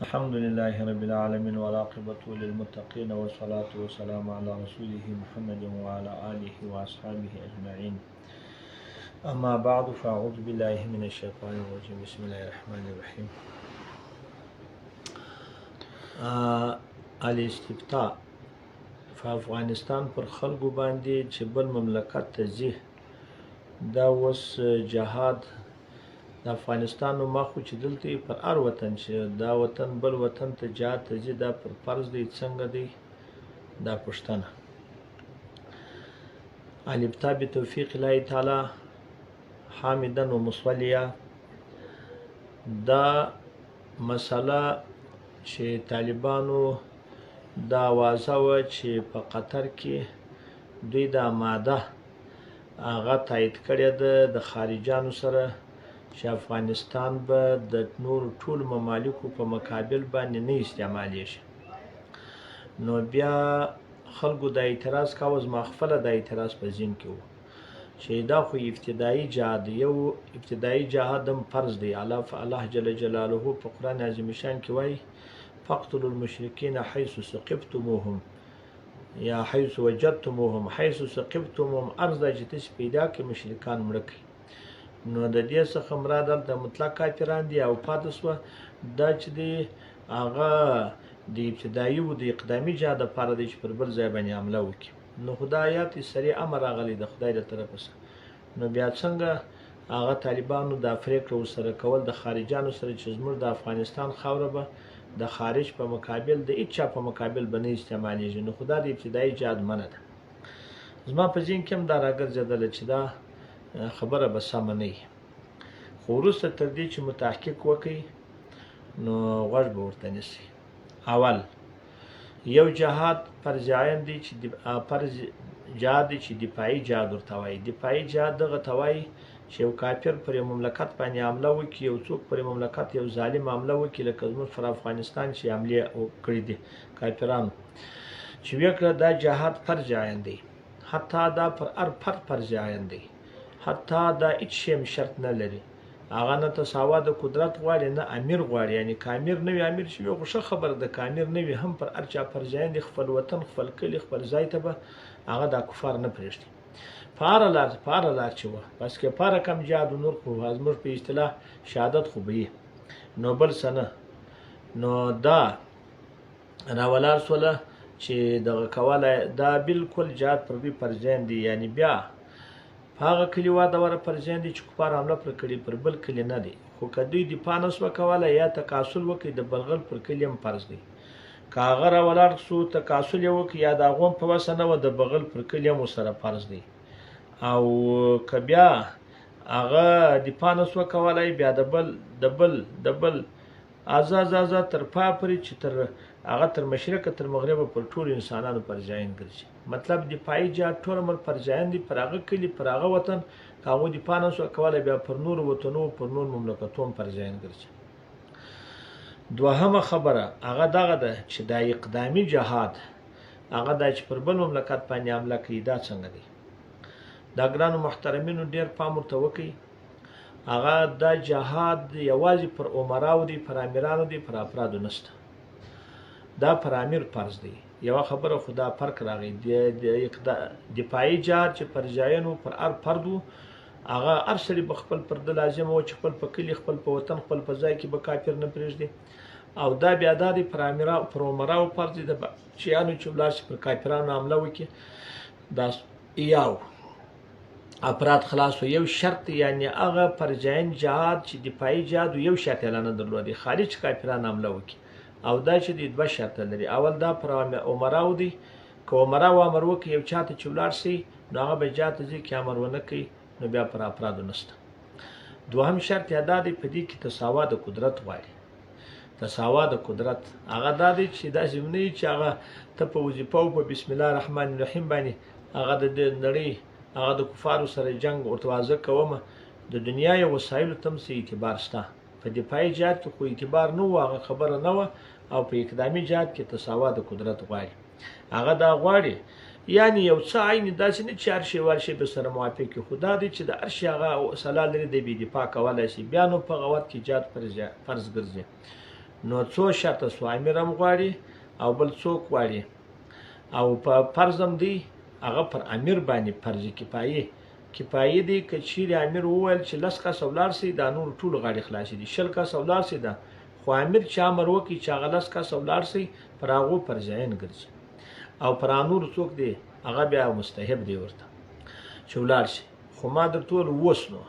الحمد لله رب العالمين والعاقبة للمتقين والصلاة والسلام على رسوله محمد وعلى آله وأصحابه أجمعين. أما بعد فأعوذ بالله من الشيطان الرجيم. بسم الله الرحمن الرحيم. الاستفتاء په افغانستان پر خلکو باندې چې بل مملکت ته ځي، دا اوس جهاد د افغانستان نو ما خو چې دلته پر هر وطن چې دا وطن بل وطن ته جهاد ته ځي، دا پر فرض دی څنګه دی دا پوښتنه. الابتاء بتوفیق الله تعالی حامدا و مصلیا، دا مسله چې طالبانو دا آوازه وه چې په قطر کې دوی دا ماده هغه تایید کړې ده د خارجانو سره چې افغانستان به د نورو ټولو ممالکو په مقابل باندې نه استعمالیږي. نو بیا خلکو دا اعتراض کاوه، زما خپله دا اعتراض په ذهن کې و چې دا خو ابتدایي جهاد، یو ابتدایي جهاد هم فرض دی. الله جل جلاله په قرآن عظیم شان کې وایي فاقتلوا المشرکین حیث ثقفتموهم یا حیث وجدتموهم. حیث ثقفتموهم عرض دا چې تاسې پیدا کړئ مشرکان مړه کړئ. نو د دې څخه مراد دلته مطلق کافران دي، او پاتې شوه دا چې دی هغه د ابتدایي و د اقدامي جهاد دپاره دی چې پر بل ځای باندې حمله وکړي. نو خو دا آیات صریح امر راغلی د خدای له طرفه څخه. نو بیا څنګه هغه طالبانو دا پرېکړه ورسره کول د خارجانو سره چې زموږ د افغانستان خاوره به د خارج په مقابل د هېڅ چا په مقابل به نه استعمالیږي. نو خو دا د ابتدایي جهاد منع ده. زما په ذهن کې هم دا راګرځېدله چې دا خبره به سمه نه وي، خو وروسته تر دې چې متحقق وکړي نو غوږ به ورته نیسي. اول یو جهاد فرض عین دی چې فرض جهاد دی چې دفاعي جهاد ورته وایي. دفاعي جهاد دغه ته وایي چې یو کافر پر یو مملکت باندې حمله وکړي، یو څوک پر یو مملکت یو ظالم حمله وکړي، لکه زموږ پر افغانستان چې حملې کړي دي کافرانو چې ویې کړه، دا جهاد فرض عین دی. حتی دا پر هر فرد فرض عین دی، حتی دا هیڅ شی هم شرط نه لري. هغه نه تساوا د قدرت غواړي نه امیر غواړي. یعنی که امیر نه وي، امیر چې وي خو ښه خبره ده، که امیر نه وي هم پر هر چا فرض عین دی. خپل وطن خپل کلي خپل ځای ته به هغه دا کفار نه پرېږدي. په هره لار چې وه، بس که په هره کم جهاد و نور خو زموږ په اصطلاح شهادت خو به وي، نو بل څه نه. نو دا راولاړ شوله چې دغه کولی دا بلکل جهاد پر دوی فرض عین دی. یعنی بیا په هغه کلي واده وره فرض عین دی چې کفار حمله پر کړي، پر بل کلي نه دی. خو که دوی دفاع نه سوه کولی یا تکاسل وکړي، د بلغل پر کلي هم فرض دی. که هغه راولاړ سو تکاسل یې وکړي یا د هغو هم په وسه نه وه، د بغل پر کلي هم ورسره فرض دی. او که بیا هغه دفاع نه سوه کولی، بیا د بل ازا تر پا پورې چې تر هغه تر مشرقه تر مغربه پر ټولو انسانانو فرض عین ګرځي. مطلب دفاعي جهاد ټول عمر فرض عین دي پر هغه کلي پر هغه وطن. که هغوی دفاع نه سوه کولی، بیا پر نورو وطنو پر نور مملکتو هم فرض عین ګرځي. دوهمه خبره هغه دغه ده چې دا اقدامي جهاد هغه دا چې پر بل مملکت باندې حمله کوي، دا څنګه دی؟ دا ګرانو محترمینو ډېر پام ورته وکړئ. هغه دا جهاد یوازې پر عمراو دی، پر امیرانو دی، پر افرادو نشته. دا پر امیر فرض دی. یوه خبره خو دا فرق راغی. دفاعي جهاد چې فرض عین و پر هر فرد و، هغه هر سړي به خپل پرده لازمه و چې خپل په کلي خپل په وطن خپل په ځای کې به کافر نه پرېږدي. او دا بیا دا دی پر عمراو فرض دی، د شیانو چې ولاړ شي پر کافرانو حمله وکړي، دا یو افراد خلاص و. یو شرط یعنی هغه فرض عین جهاد چې دفاعي جهاد و، یو شرط اعلان درلودی، خارج کافران حمله وکړي. او دا چې دی دوه شرطه لري. اول دا پر عمراو دی، که عمراو امر وکړي یو چا ته چې ولاړ شي، نو هغه به جهاد ته ځي. که امر ونه کوي نو بیا پر افرادو نشته. دوهم شرط یې دا دی، په دې کې تساوا د قدرت غواړي. تساوا د قدرت هغه دا دی چې داسې نه وي چې هغه ته په وظیفه او په بسم الله الرحمن الرحیم باندې هغه د نړۍ هغه د کفارو سره جنګ ورته واضح کومه. د دنیا یو وسایلو ته هم څه اعتبار شته. په دفاعي جهاد کې خو اعتبار نه و، هغه خبره نه وه. او په اقدامي جهاد کې تساوا د قدرت غواړي. هغه دا غواړي یعنی یو څه عین داسې نه چې هر شی ورشي به سره موافق وي، خو دا دی چې د هر شي هغه صلاح لري، د بې دفاع کولی شي. بیا نو په هغه وخت کې جهاد فرض ګرځي. نو څو شرطه سو امیر هم غواړي او بل څوک غواړي او په فرض هم دی هغه پر امیر باندې فرض کفایي دی که چیرې امیر وویل چې 10 کسه ولاړ سي دا نور ټول غاړي خلاصې دي 20 کسه ولاړ سي دا خو امیر چې امر وکړي چې هغه 10 کسه ولاړ سي پر هغو فرض عین ګرځي او پر نور څوک دی هغه بیا مستحب دی ورته چې ولاړ شي خو ما درته وویل اوس نو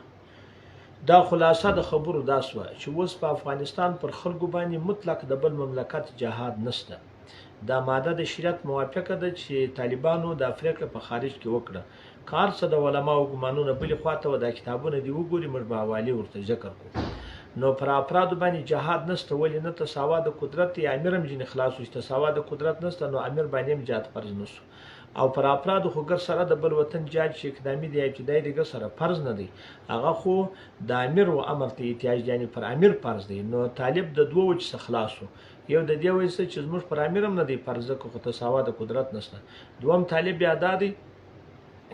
دا خلاصه د خبرو دا سوه چې اوس په افغانستان پر خلکو باندې مطلق د بل مملکت جهاد نشته دا ماده د شریعت موافقه ده چې طالبانو د افریقا په خارج کې وکړه کار څه د علماو ګمانونه بلې خواته و دا کتابونه دي وګوري موږ به حوالې ورته ذکر کړو نو پر افرادو باندې جهاد نشته ولې نه تساوا د قدرت یا امیر هم ځینې خلاص وي تساوا د قدرت نشته نو امیر باندې هم جهاد فرض نشو او پر افرادو خو ګر سره د بل وطن جهاد چې اقدامي دی ابتدایي دی ګر سره فرض نه دی هغه خو د امیر و امر ته احتیاج یعنی پر امیر فرض دی نو طالب د دوه وجه څخه خلاصو یو د دې وجه چې زموږ پر امیر هم نه دی فرض خو تساوا د قدرت نشته دوم طالب بیا دا دی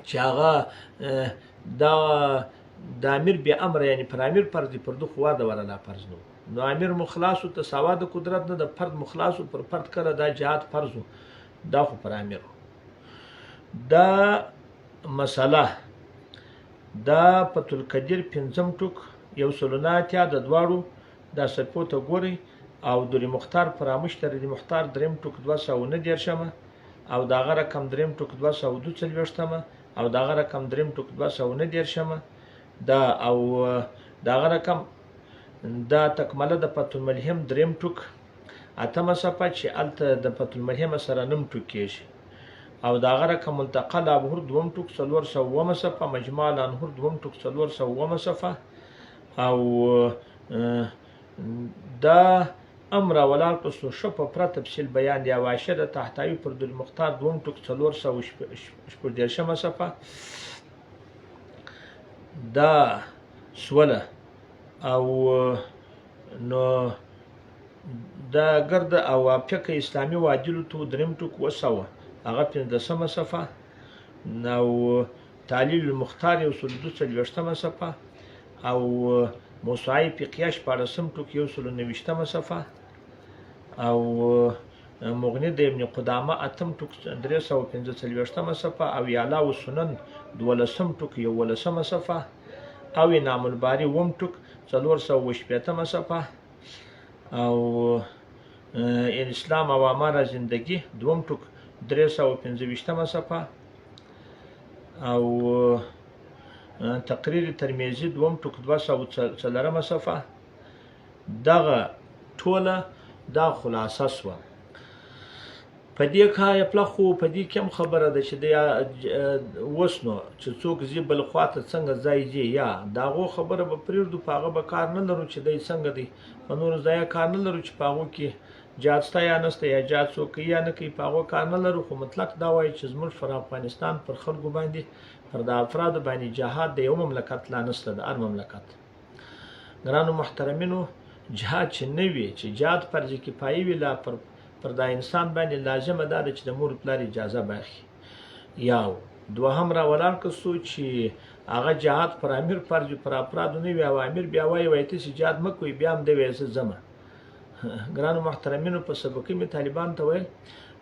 چې هغه د امیر بیا امر یعنی پر امیر فرض دی پر دوه خوا د ولا فرض نو امیر مخلاص تساوا د قدرت نه د فرد مخلاص پر فرد کړه دا جهاد فرض دا خو پر امیر دا مسله دا فتح القدیر 5 ټوک یو سلوناتیا د دواړو دا صفو ته ګوري او د مختار فراموش تر د مختار دریم ټوک 219 او دا غره کم دریم ټوک 242 او دا غره کم دریم ټوک 219 دا او دا غره کم دا تکمله د فتح الملهم دریم ټوک اتمه صفه چې الته د فتح الملهم سره نم ټوک کېږي او دا غره کوم ملتقى لابهور دوم ټوک 400 صفه مجموع لانهور دوم ټوک 400 صفه او دا امر ولال په شپ پر تفصیل بیان دی واشه د تحتوی پر د مختار دوم ټوک 400 صفه دا سوله او نو دا ګرد او فقه اسلامي واجلو تو دریم ټوک وسوه هغه 15 صفه نو تعلیل المختار یو 240 صفه او موسعی فقیه 14 ټوک یو 90 صفه او مغنی د ابن قدامه اتم ټوک 345 صفه او یعلا و سنن 12 ټوک یو 12 صفه او نام الباری وم ټوک 418 صفه او اسلام او امر زندگی دوم ټوک 325 صفه او تقریر ترمذی دوم ټوک 204 صفه دغه ټوله دا خلاصه سوه په دې کای په خو په دې کوم خبره ده چې د وسنو چې څوک زی بل خواته څنګه ځای دی یا داغه خبره به پریردو پاغه به کار نه لرو چې دای څنګه دی په نور ځای کار نه لرو چې پاغو کې جاتستا یا نسته یا جات څوک یا نه کوي پاغو کار نه لرو خو مطلق دا وایي چې زموږ پر افغانستان پر خلکو باندې پر د افراد باندې جهاد د یو مملکت لا نسته د هر مملکت ګرانو محترمینو جهاد چې نه وي چې جهاد فرض کفایي وي لا پر دا انسان باندې لازمه ده چې د مور پلار اجازه باخي یاو دوهم را ولر کسو چې هغه جهاد پر امیر فرض پر افراد نه وي او امیر بیا وایي چې جهاد مکوې بیا هم دی وېسه زمه ګرانو محترمینو په سبقي می طالبان ته ویل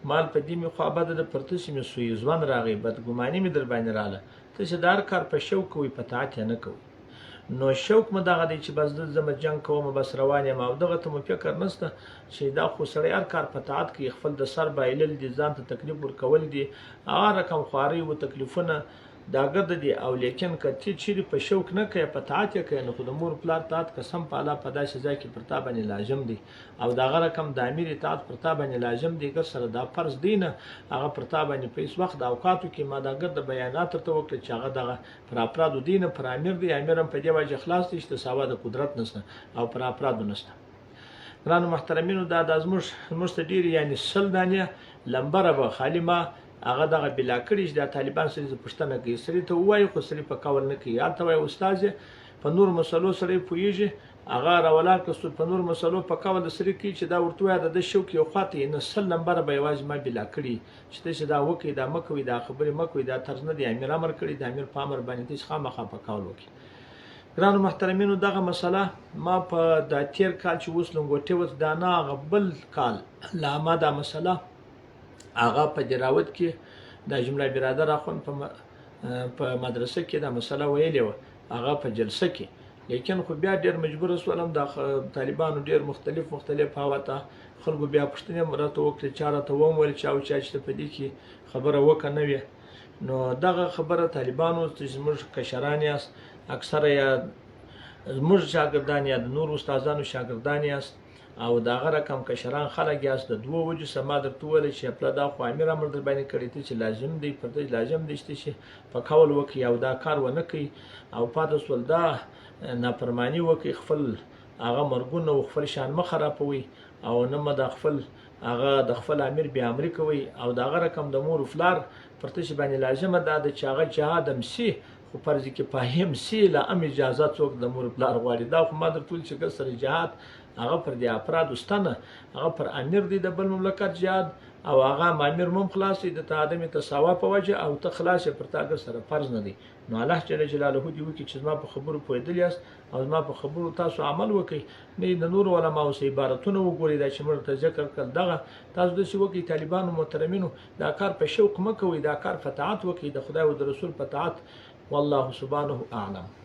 مال په دې می خو ابد د پرتسي می سوی ځوان راغی بدګماني می در باندې رااله ته چې دار کار په شوق کوي په طاعت نه کوي نو شوق مداغه دی چې بس د زم جنگ کوم بس روان یم او دغه ته مو فکر نسته چې دا خو سړی هر کار په طاعت کې خپل د سر بایلل دي ځان ته تکلیف ورکول دي هغه رقم خواري او تکلیفونه دا ګرد دي او لیکن کچې چې په شوق نه کوي په طاعت کوي نو د مور پلار طاعت قسم په الله په داسې ځای کې پرتا باندې لازم دي او دا غره کم د امیر طاعت پرتا باندې لازم دي ګر سره دا فرض دی نه هغه پرتا باندې په هیڅ وخت د اوقاتو کې ما دا ګرد بیانات ته وکړي چې هغه دغه پر افراد دین پر امیر دی امیر هم په دې وجه خلاص دي چې ساوا د قدرت نشته او پر افراد نشته ګرانو محترمینو دا د زموږ ډیر یعنی سل دانه لمبره به خالی ما هغه دغه بلا کړي چې د طالبان سره پښتنه کوي سړي ته وایي خو سړي په کول نه کوي البته وایي استاد په نور مسلو سره پویږي هغه راولار کستو په نور مسلو په کول سره کوي چې دا ورته د شوک یو خاطی نه سل نمبر به یواز ما بلا کړي چې دا وکي دا مکوي دا خبره مکوي دا طرز نه دی امیر امر کړي د امیر پامر باندې خامخا په کول وکي ګرانو محترمینو دغه مسله ما په دا تیر کال چې اوس لنګوټې وت دا نه هغه بل کال لا ما دا مسله هغه په دراوت کې د جمله برادر اخوند په مدرسه کې دا مسله ویلې وه هغه په جلسه کې لیکن خو بیا ډېر مجبور شولم د طالبانو ډېر مختلف حواته خلکو بیا پوښتنې راته وکړې چا راته وویل چې او چا چې په دې کې خبره وکړه نه وي نو دغه خبره طالبانو چې زموږ کشران یاست اکثره یا زموږ شاګردان یا د نور استادانو شاګردان یاست او دغه رقم کشران خلک یاست د دوه وجو سما درته وویل چې خپله دا خو امیر امر در باندې کړی دی چې لازم دی پر دې لازم دی چې په قول وکړي او دا کار ونه کوي او پاتې سول دا نافرماني وکړي خپل هغه مرګونه او خپل شان مه خرابوي او نه مه د خپل هغه د خپل امیر بې امري کوي او دغه رقم د مور فلار پر تاسې باندې لازمه ده چې هغه جهاد هم سي خو فرض کفایي سي له ام اجازه څوک د مور پلار غواړي دا خو ما درته ویل چې ګر سره جهاد هغه پر دې افرادو ستنه هغه پر امیر دی د بل مملکت جهاد او هغه امیر مم خلاص دی د عدم تساوا په وجه او ته خلاص پر تا ګر سره فرض نه دی نو الله جل جلاله دی وکي چې ما په خبرو پوهېدل یاست او ما په خبرو تاسو عمل وکړي نه د نور علماء او عبارتونه وګورئ دا چې موږ ته ذکر کړ دغه تاسو د څه وکي طالبانو محترمینو دا کار په شوق مه کوئ دا کار په طاعت وکړئ د خدای او د رسول په طاعت والله سبحانه اعلم